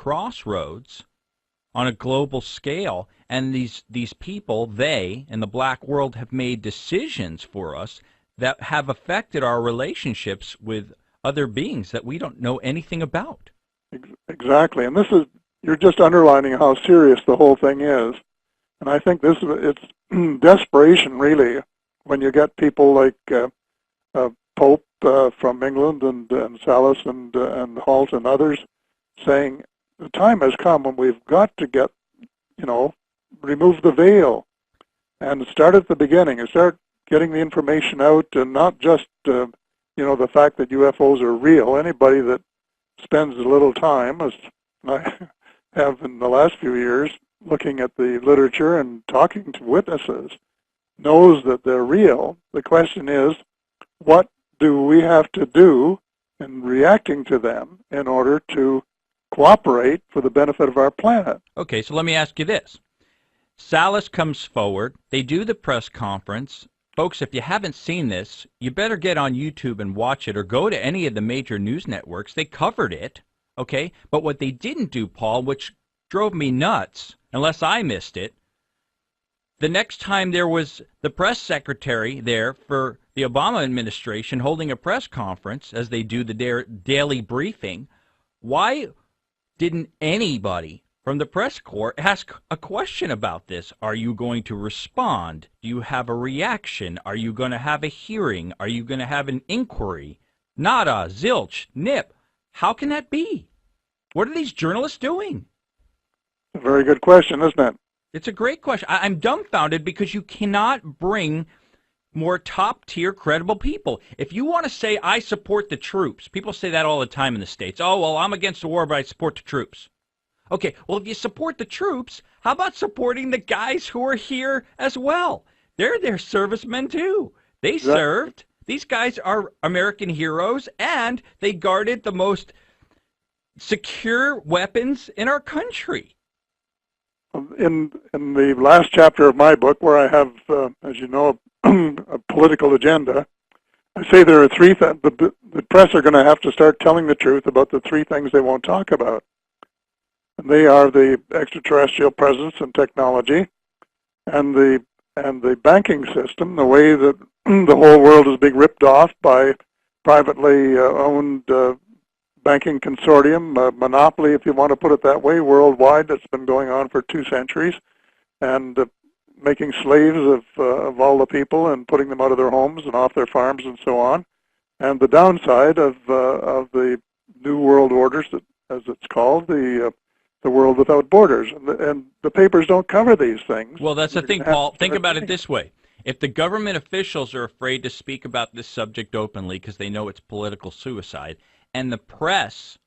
crossroads on a global scale, and these people, they, in the black world, have made decisions for us that have affected our relationships with other beings that we don't know anything about. Exactly, and you're just underlining how serious the whole thing is. And I think it's desperation, really, when you get people like Pope from England and Salas and Halt and others saying the time has come when we've got to remove the veil and start at the beginning and start getting the information out, and not just the fact that UFOs are real. Anybody that spends a little time, as I have in the last few years, looking at the literature and talking to witnesses, knows that they're real. The question is, what do we have to do in reacting to them in order to cooperate for the benefit of our planet? Okay, so let me ask you this. Salas comes forward. They do the press conference. Folks, if you haven't seen this, you better get on YouTube and watch it, or go to any of the major news networks. They covered it, okay? But what they didn't do, Paul, which drove me nuts, unless I missed it, the next time there was the press secretary there for the Obama administration holding a press conference, as they do the daily briefing, why didn't anybody from the press corps ask a question about this? Are you going to respond? Do you have a reaction? Are you going to have a hearing? Are you going to have an inquiry? Nada, zilch, nip. How can that be? What are these journalists doing? A very good question, isn't it? It's a great question. I'm dumbfounded because you cannot bring more top-tier credible people. If you want to say, I support the troops, people say that all the time in the States. Oh, well, I'm against the war, but I support the troops. Okay, well, if you support the troops, how about supporting the guys who are here as well? They're servicemen, too. They served. These guys are American heroes, and they guarded the most secure weapons in our country. In the last chapter of my book, where I have, as you know, a political agenda, I say there are three things. The press are going to have to start telling the truth about the three things they won't talk about. And they are the extraterrestrial presence and technology, and the banking system, the way that the whole world is being ripped off by privately owned banking consortium, monopoly, if you want to put it that way, worldwide, that's been going on for 2 centuries, and making slaves of all the people and putting them out of their homes and off their farms and so on. And the downside of the New World Orders, as it's called, the world without borders. And the papers don't cover these things. Well, that's the thing, Paul. Think about it this way. If the government officials are afraid to speak about this subject openly because they know it's political suicide, and the press,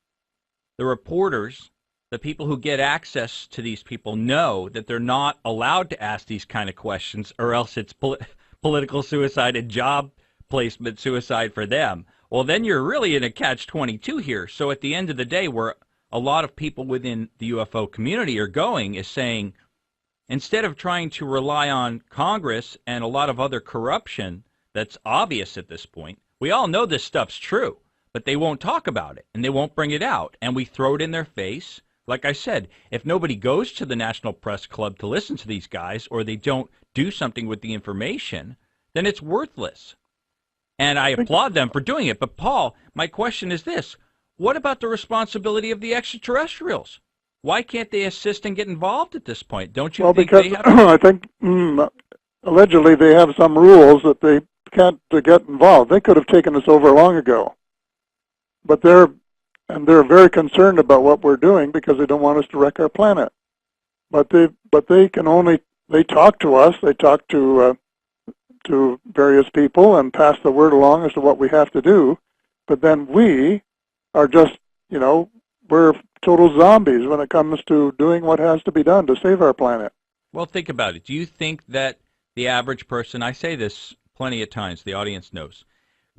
the reporters, the people who get access to these people know that they're not allowed to ask these kind of questions, or else it's political suicide and job placement suicide for them, well, then you're really in a catch-22 here. So at the end of the day, where a lot of people within the UFO community are going is saying, instead of trying to rely on Congress and a lot of other corruption that's obvious at this point, we all know this stuff's true, but they won't talk about it, and they won't bring it out, and we throw it in their face. Like I said, if nobody goes to the National Press Club to listen to these guys, or they don't do something with the information, then it's worthless. And I applaud them for doing it. But, Paul, my question is this. What about the responsibility of the extraterrestrials? Why can't they assist and get involved at this point? Don't you think they have... I think allegedly they have some rules that they can't get involved. They could have taken us over long ago. But they're very concerned about what we're doing because they don't want us to wreck our planet. But they talk to us. They talk to various people and pass the word along as to what we have to do. But then we are just, we're total zombies when it comes to doing what has to be done to save our planet. Well, think about it. Do you think that the average person, I say this plenty of times, the audience knows,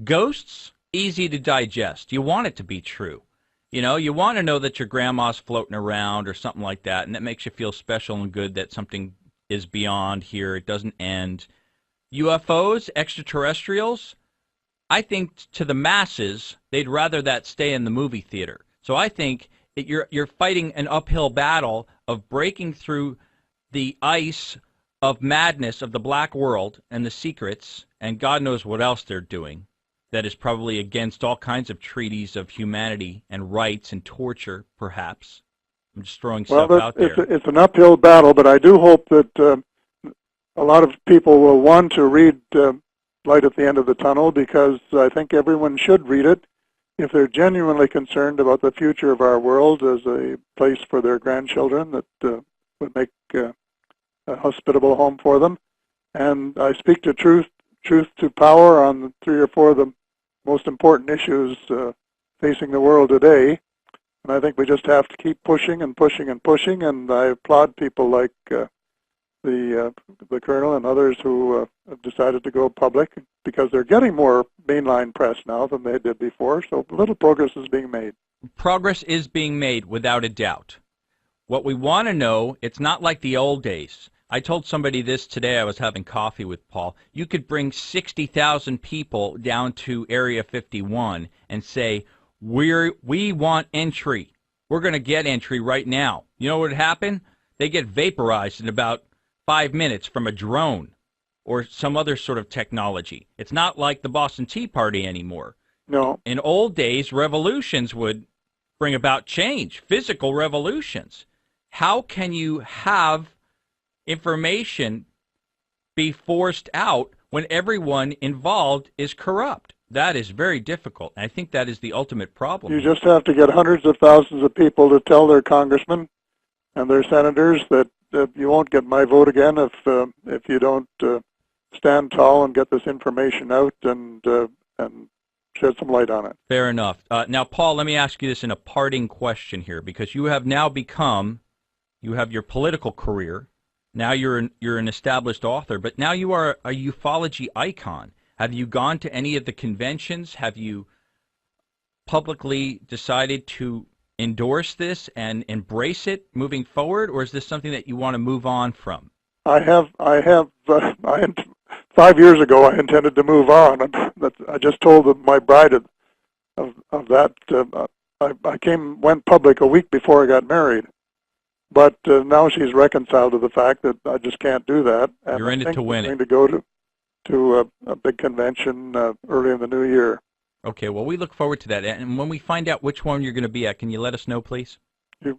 ghosts, easy to digest. You want it to be true. You want to know that your grandma's floating around or something like that, and that makes you feel special and good that something is beyond here. It doesn't end. UFOs, extraterrestrials, I think to the masses, they'd rather that stay in the movie theater. So I think You're fighting an uphill battle of breaking through the ice of madness of the black world and the secrets, and God knows what else they're doing that is probably against all kinds of treaties of humanity and rights and torture, perhaps. I'm just throwing stuff out there. It's an uphill battle, but I do hope that a lot of people will want to read Light at the End of the Tunnel, because I think everyone should read it if they're genuinely concerned about the future of our world as a place for their grandchildren that would make a hospitable home for them. And I speak to truth to power on 3 or 4 of the most important issues facing the world today. And I think we just have to keep pushing and pushing and pushing. And I applaud people like the Colonel and others who have decided to go public, because they're getting more mainline press now than they did before. So little progress is being made. Progress is being made, without a doubt. What we want to know, it's not like the old days. I told somebody this today. I was having coffee with Paul. You could bring 60,000 people down to Area 51 and say, we want entry. We're going to get entry right now. You know what would happen? They get vaporized in about 5 minutes from a drone or some other sort of technology. It's not like the Boston Tea Party anymore. No. In old days, revolutions would bring about change, physical revolutions. How can you have information be forced out when everyone involved is corrupt? That is very difficult. I think that is the ultimate problem. You just have to get hundreds of thousands of people to tell their congressmen and their senators that you won't get my vote again if you don't stand tall and get this information out and shed some light on it. Fair enough. Now, Paul, let me ask you this in a parting question here, because you have now become, you have your political career. Now you're an established author, but now you are a ufology icon. Have you gone to any of the conventions? Have you publicly decided to endorse this and embrace it moving forward, or is this something that you want to move on from? I have. 5 years ago, I intended to move on, and I just told my bride of that. I went public a week before I got married. But now she's reconciled to the fact that I just can't do that. And you're in it to win it. I'm going to go to a big convention early in the new year. Okay, well, we look forward to that. And when we find out which one you're going to be at, can you let us know, please?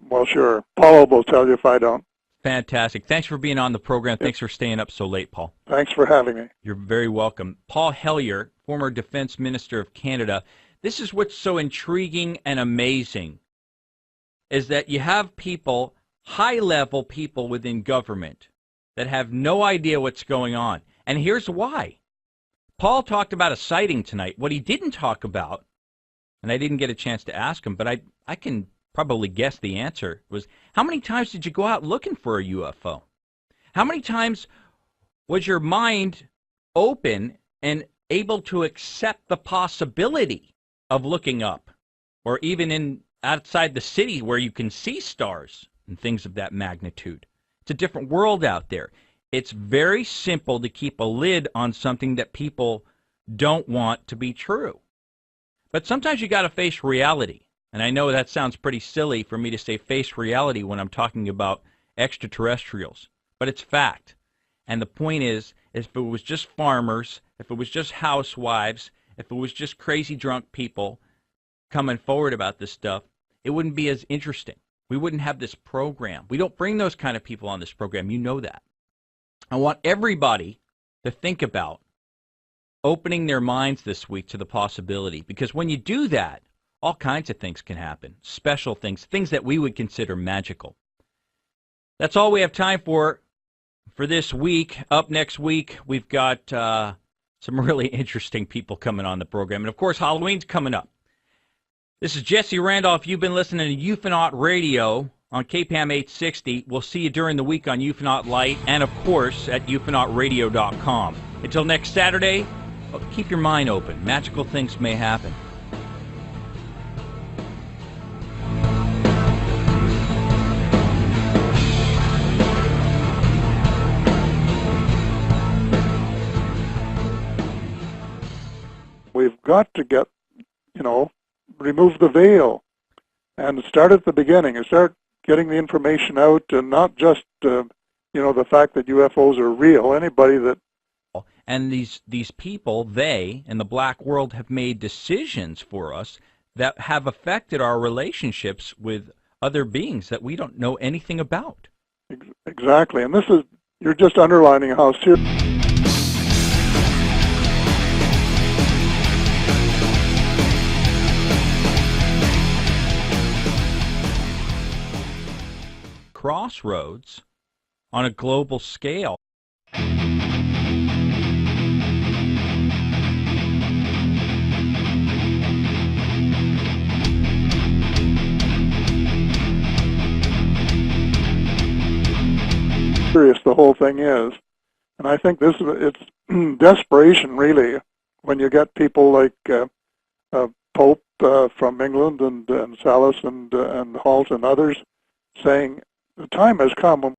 Well, sure. Paul will tell you if I don't. Fantastic. Thanks for being on the program. Thanks for staying up so late, Paul. Thanks for having me. You're very welcome. Paul Hellyer, former Defense Minister of Canada. This is what's so intriguing and amazing, is that you have people, high-level people within government, that have no idea what's going on. And here's why. Paul talked about a sighting tonight. What he didn't talk about, and I didn't get a chance to ask him, but I can probably guess the answer, was how many times did you go out looking for a UFO? How many times was your mind open and able to accept the possibility of looking up, or even outside the city where you can see stars and things of that magnitude? It's a different world out there. It's very simple to keep a lid on something that people don't want to be true. But sometimes you got to face reality. And I know that sounds pretty silly for me to say face reality when I'm talking about extraterrestrials, but it's fact. And the point is, if it was just farmers, if it was just housewives, if it was just crazy drunk people coming forward about this stuff, it wouldn't be as interesting. We wouldn't have this program. We don't bring those kind of people on this program. You know that. I want everybody to think about opening their minds this week to the possibility, because when you do that, all kinds of things can happen, special things, things that we would consider magical. That's all we have time for this week. Up next week, we've got some really interesting people coming on the program. And, of course, Halloween's coming up. This is Jesse Randolph. You've been listening to UFOnaut Radio on KPAM 860. We'll see you during the week on UFOnaut Light and, of course, at ufonautradio.com. Until next Saturday, keep your mind open. Magical things may happen. We've got to remove the veil. and start at the beginning and start getting the information out, and not just the fact that UFOs are real. Anybody that And these people, they in the black world, have made decisions for us that have affected our relationships with other beings that we don't know anything about. Exactly, and you're just underlining how serious. Crossroads on a global scale. Serious the whole thing is, and I think it's desperation really when you get people like Pope from England and Salas and Halt and others saying the time has come when